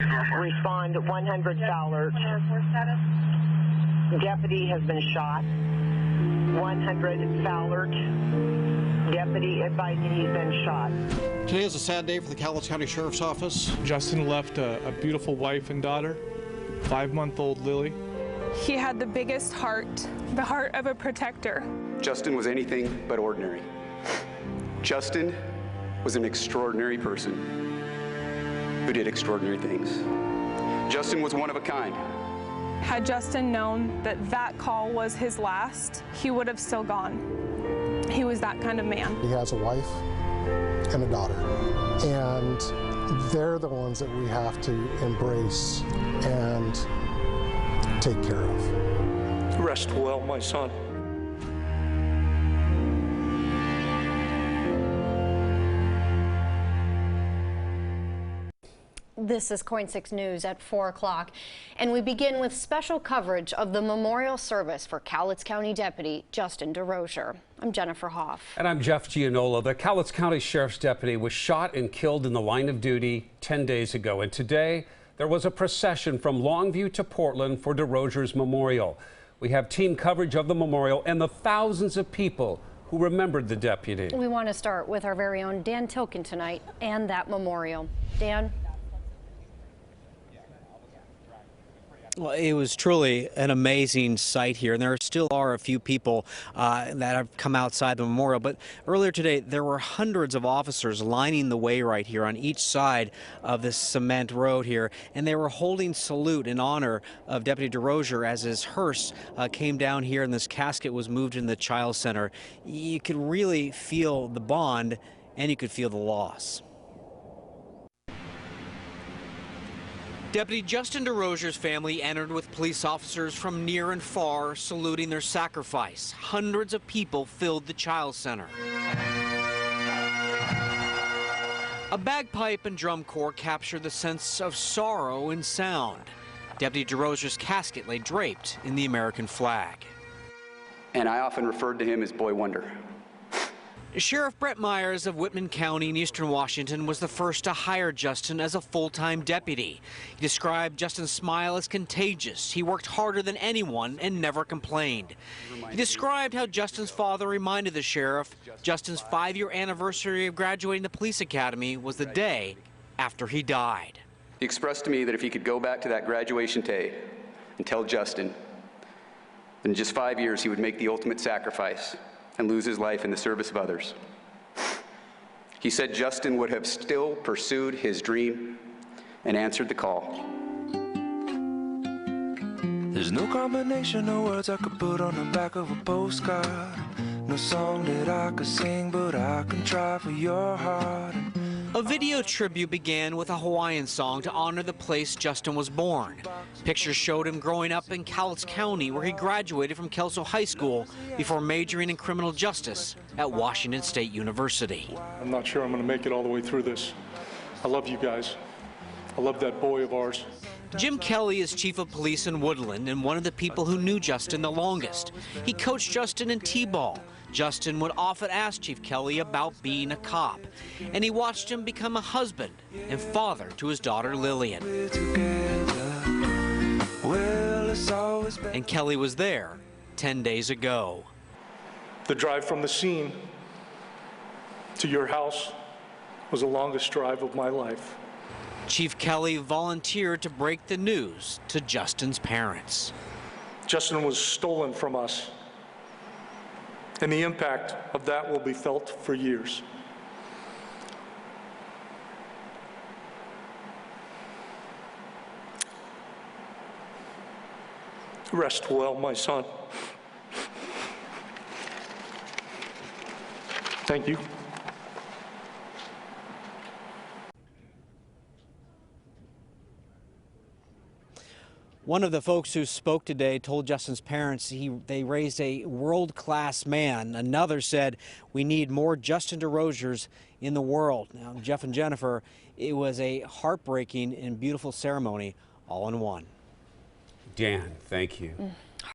Respond 100 Cowlitz. Deputy has been shot. 100 Cowlitz. Deputy advising he's been shot. Today is a sad day for the Cowlitz County Sheriff's Office. Justin left a beautiful wife and daughter, 5-month-old Lily. He had the biggest heart, the heart of a protector. Justin was anything but ordinary. Justin was an extraordinary person who did extraordinary things. Justin was one of a kind. Had Justin known that that call was his last, he would have still gone. He was that kind of man. He has a wife and a daughter, and they're the ones that we have to embrace and take care of. Rest well, my son. This is KOIN 6 News at 4 o'clock, and we begin with special coverage of the memorial service for Cowlitz County Deputy Justin DeRosier. I'm Jennifer Hoff. And I'm Jeff Gianola. The Cowlitz County Sheriff's deputy was shot and killed in the line of duty 10 days ago, and today there was a procession from Longview to Portland for DeRosier's memorial. We have team coverage of the memorial and the thousands of people who remembered the deputy. We want to start with our very own Dan Tilkin tonight and that memorial. Dan? Well, it was truly an amazing sight here, and there still are a few people that have come outside the memorial. But earlier today, there were hundreds of officers lining the way right here on each side of this cement road here, and they were holding salute in honor of Deputy DeRosier as his hearse came down here and this casket was moved in the Chiles Center. You could really feel the bond, and you could feel the loss. Deputy Justin DeRosier's family entered with police officers from near and far saluting their sacrifice. Hundreds of people filled the Chiles Center. A bagpipe and drum corps captured the sense of sorrow in sound. Deputy DeRosier's casket lay draped in the American flag. And I often referred to him as Boy Wonder. Sheriff Brett Myers of Whitman County in eastern Washington was the first to hire Justin as a full-time deputy. He described Justin's smile as contagious. He worked harder than anyone and never complained. He described how Justin's father reminded the sheriff Justin's 5-year anniversary of graduating the police academy was the day after he died. He expressed to me that if he could go back to that graduation day and tell Justin that in just 5 years he would make the ultimate sacrifice and lose his life in the service of others. He said Justin would have still pursued his dream and answered the call. There's no combination of words I could put on the back of a postcard. No song that I could sing, but I can try for your heart. A video tribute began with a Hawaiian song to honor the place Justin was born. Pictures showed him growing up in Cowlitz County, where he graduated from Kelso High School before majoring in criminal justice at Washington State University. I'm not sure I'm going to make it all the way through this. I love you guys. I love that boy of ours. Jim Kelly is chief of police in Woodland and one of the people who knew Justin the longest. He coached Justin in T-ball. Justin would often ask Chief Kelly about being a cop, and he watched him become a husband and father to his daughter Lillian. And Kelly was there 10 days ago. The drive from the scene to your house was the longest drive of my life. Chief Kelly volunteered to break the news to Justin's parents. Justin was stolen from us, and the impact of that will be felt for years. Rest well, my son. Thank you. One of the folks who spoke today told Justin's parents they raised a world-class man. Another said, we need more Justin DeRosiers in the world. Now, Jeff and Jennifer, it was a heartbreaking and beautiful ceremony all in one. Dan, thank you.